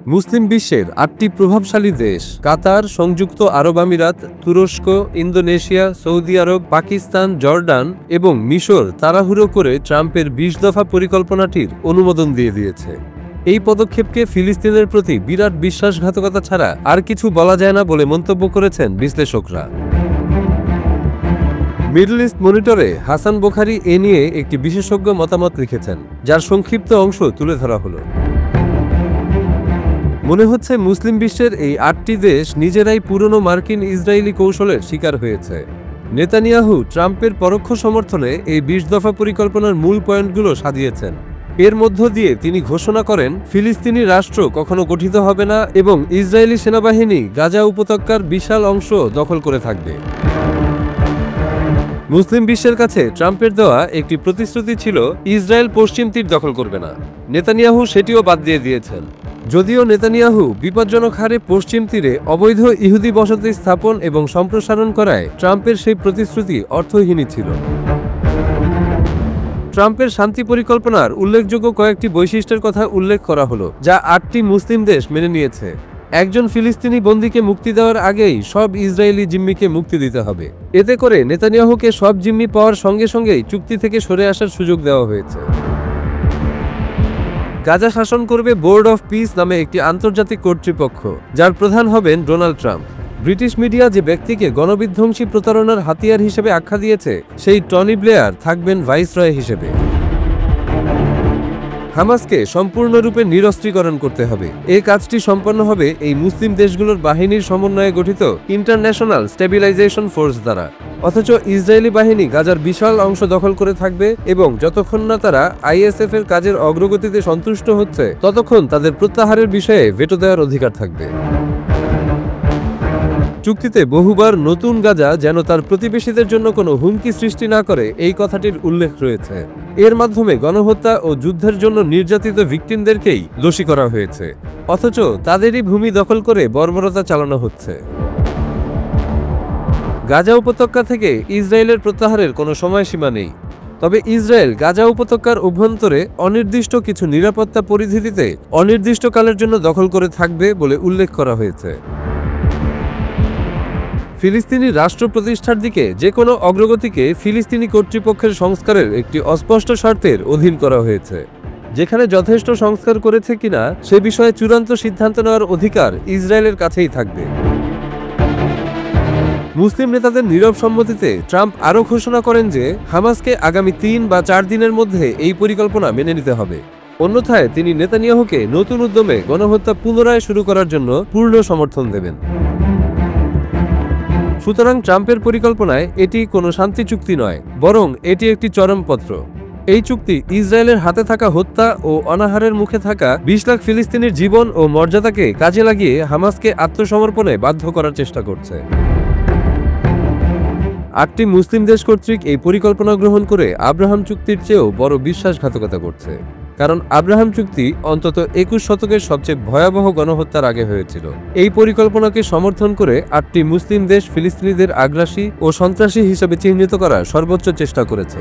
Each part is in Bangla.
মুসলিম বিশ্বের ৮টি প্রভাবশালী দেশ কাতার, সংযুক্ত আরব আমিরাত, তুরস্ক, ইন্দোনেশিয়া, সৌদি আরব, পাকিস্তান, জর্ডান এবং মিশর তাড়াহুড়ো করে ট্রাম্পের ২০ দফা পরিকল্পনাটির অনুমোদন দিয়ে দিয়েছে। এই পদক্ষেপকে ফিলিস্তিনের প্রতি বিরাট বিশ্বাসঘাতকতা ছাড়া আর কিছু বলা যায় না বলে মন্তব্য করেছেন বিশ্লেষকরা। মিডল ইস্ট মনিটরে হাসান বোখারি এ নিয়ে একটি বিশেষজ্ঞ মতামত লিখেছেন, যার সংক্ষিপ্ত অংশ তুলে ধরা হলো। মনে হচ্ছে মুসলিম বিশ্বের এই ৮টি দেশ নিজেরাই পুরনো মার্কিন ইসরায়েলি কৌশলের শিকার হয়েছে। নেতানিয়াহু ট্রাম্পের পরোক্ষ সমর্থনে এই ২০ দফা পরিকল্পনার মূল পয়েন্টগুলো সাজিয়েছেন। এর মধ্য দিয়ে তিনি ঘোষণা করেন ফিলিস্তিনি রাষ্ট্র কখনো গঠিত হবে না এবং ইসরায়েলি সেনাবাহিনী গাজা উপত্যকার বিশাল অংশ দখল করে থাকবে। মুসলিম বিশ্বের কাছে ট্রাম্পের দেওয়া একটি প্রতিশ্রুতি ছিল ইসরায়েল পশ্চিম তীর দখল করবে না। নেতানিয়াহু সেটিও বাদ দিয়ে দিয়েছেন। যদিও নেতানিয়াহু বিপজ্জনক হারে পশ্চিম তীরে অবৈধ ইহুদি বসতি স্থাপন এবং সম্প্রসারণ করায় ট্রাম্পের সেই প্রতিশ্রুতি অর্থহীনই ছিল। ট্রাম্পের শান্তি পরিকল্পনার উল্লেখযোগ্য কয়েকটি বৈশিষ্ট্যের কথা উল্লেখ করা হলো, যা ৮টি মুসলিম দেশ মেনে নিয়েছে। একজন ফিলিস্তিনি বন্দীকে মুক্তি দেওয়ার আগেই সব ইসরায়েলি জিম্মিকে মুক্তি দিতে হবে। এতে করে নেতানিয়াহুকে সব জিম্মি পাওয়ার সঙ্গে সঙ্গেই চুক্তি থেকে সরে আসার সুযোগ দেওয়া হয়েছে। গাজা শাসন করবে বোর্ড অফ পিস নামে একটি আন্তর্জাতিক কর্তৃপক্ষ, যার প্রধান হবেন ডোনাল্ড ট্রাম্প। ব্রিটিশ মিডিয়া যে ব্যক্তিকে গণবিধ্বংসী প্রতারণার হাতিয়ার হিসেবে আখ্যা দিয়েছে, সেই টনি ব্লেয়ার থাকবেন ভাইসরয় হিসেবে। হামাসকে সম্পূর্ণরূপে নিরস্ত্রীকরণ করতে হবে। এই কাজটি সম্পন্ন হবে এই মুসলিম দেশগুলোর বাহিনীর সমন্বয়ে গঠিত ইন্টারন্যাশনাল স্টেবিলাইজেশন ফোর্স দ্বারা। অথচ ইসরায়েলি বাহিনী গাজার বিশাল অংশ দখল করে থাকবে এবং যতক্ষণ না তারা আইএসএফ এর কাজের অগ্রগতিতে সন্তুষ্ট হচ্ছে, ততক্ষণ তাদের প্রত্যাহারের বিষয়ে ভেটো দেওয়ার অধিকার থাকবে। চুক্তিতে বহুবার নতুন গাজা যেন তার প্রতিবেশীদের জন্য কোনো হুমকি সৃষ্টি না করে এই কথাটির উল্লেখ রয়েছে। এর মাধ্যমে গণহত্যা ও যুদ্ধের জন্য নির্যাতিত ভিকটিমদেরকেই দোষী করা হয়েছে, অথচ তাদেরই ভূমি দখল করে বর্বরতা চালানো হচ্ছে। গাজা উপত্যকা থেকে ইসরায়েলের প্রত্যাহারের কোনো সময়সীমা নেই, তবে ইসরায়েল গাজা উপত্যকার অভ্যন্তরে অনির্দিষ্ট কিছু নিরাপত্তা পরিধিতে অনির্দিষ্টকালের জন্য দখল করে থাকবে বলে উল্লেখ করা হয়েছে। ফিলিস্তিনি রাষ্ট্র প্রতিষ্ঠার দিকে যে কোনো অগ্রগতিকে ফিলিস্তিনি কর্তৃপক্ষের সংস্কারের একটি অস্পষ্ট শর্তের অধীন করা হয়েছে, যেখানে যথেষ্ট সংস্কার করেছে কিনা সে বিষয়ে চূড়ান্ত সিদ্ধান্ত নেওয়ার অধিকার ইসরায়েলের কাছেই থাকবে। মুসলিম নেতাদের নীরব সম্মতিতে ট্রাম্প আরও ঘোষণা করেন যে হামাসকে আগামী ৩ বা ৪ দিনের মধ্যে এই পরিকল্পনা মেনে নিতে হবে, অন্যথায় তিনি নেতানিয়াহুকে নতুন উদ্যমে গণহত্যা পুনরায় শুরু করার জন্য পূর্ণ সমর্থন দেবেন। সুতরাং ট্রাম্পের পরিকল্পনায় এটি কোনো শান্তি চুক্তি নয়, বরং এটি একটি চরমপত্র। এই চুক্তি ইসরায়েলের হাতে থাকা হত্যা ও অনাহারের মুখে থাকা ২০ লাখ ফিলিস্তিনির জীবন ও মর্যাদাকে কাজে লাগিয়ে হামাসকে আত্মসমর্পণে বাধ্য করার চেষ্টা করছে। ৮টি মুসলিম দেশ কর্তৃক এই পরিকল্পনা গ্রহণ করে আব্রাহাম চুক্তির চেয়েও বড় বিশ্বাসঘাতকতা করছে, কারণ আব্রাহাম চুক্তি অন্তত ২১ শতকের সবচেয়ে ভয়াবহ গণহত্যার আগে হয়েছিল। এই পরিকল্পনাকে সমর্থন করে ৮টি মুসলিম দেশ ফিলিস্তিনিদের আগ্রাসী ও সন্ত্রাসী হিসেবে চিহ্নিত করার সর্বোচ্চ চেষ্টা করেছে।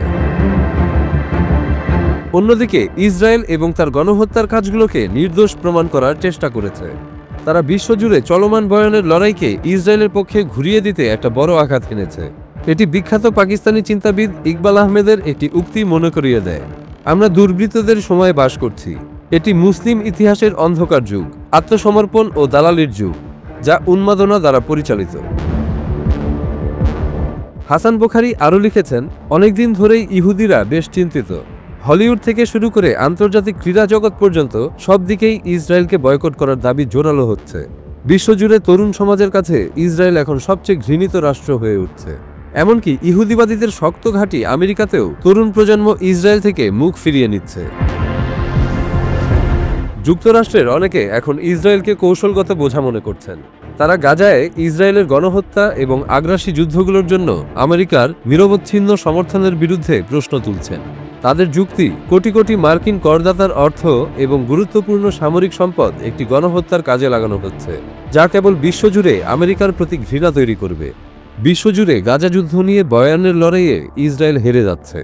অন্যদিকে ইসরায়েল এবং তার গণহত্যার কাজগুলোকে নির্দোষ প্রমাণ করার চেষ্টা করেছে। তারা বিশ্বজুড়ে চলমান বয়ানের লড়াইকে ইসরায়েলের পক্ষে ঘুরিয়ে দিতে একটা বড় আঘাত এনেছে। এটি বিখ্যাত পাকিস্তানি চিন্তাবিদ ইকবাল আহমেদের একটি উক্তি মনে করিয়ে দেয়, আমরা দুর্বৃত্তদের সময়ে বাস করছি। এটি মুসলিম ইতিহাসের অন্ধকার যুগ, আত্মসমর্পণ ও দালালির যুগ, যা উন্মাদনা দ্বারা পরিচালিত। হাসান বোখারি আরও লিখেছেন, অনেকদিন ধরেই ইহুদিরা বেশ চিন্তিত। হলিউড থেকে শুরু করে আন্তর্জাতিক ক্রীড়া জগৎ পর্যন্ত সব দিকেই ইসরায়েলকে বয়কট করার দাবি জোরালো হচ্ছে। বিশ্বজুড়ে তরুণ সমাজের কাছে ইসরায়েল এখন সবচেয়ে ঘৃণিত রাষ্ট্র হয়ে উঠছে। এমনকি ইহুদিবাদীদের শক্ত ঘাঁটি আমেরিকাতেও তরুণ প্রজন্ম ইসরায়েল থেকে মুখ ফিরিয়ে নিচ্ছে। যুক্তরাষ্ট্রের অনেকে এখন ইসরায়েলকে কৌশলগত বোঝা মনে করছেন। তারা গাজায় ইসরায়েলের গণহত্যা এবং আগ্রাসী যুদ্ধগুলোর জন্য আমেরিকার নিরবচ্ছিন্ন সমর্থনের বিরুদ্ধে প্রশ্ন তুলছেন। তাদের যুক্তি, কোটি কোটি মার্কিন করদাতার অর্থ এবং গুরুত্বপূর্ণ সামরিক সম্পদ একটি গণহত্যার কাজে লাগানো হচ্ছে, যা কেবল বিশ্বজুড়ে আমেরিকার প্রতি ঘৃণা তৈরি করবে। বিশ্বজুড়ে গাজা যুদ্ধ নিয়ে বয়ানের লড়াইয়ে ইসরায়েল হেরে যাচ্ছে।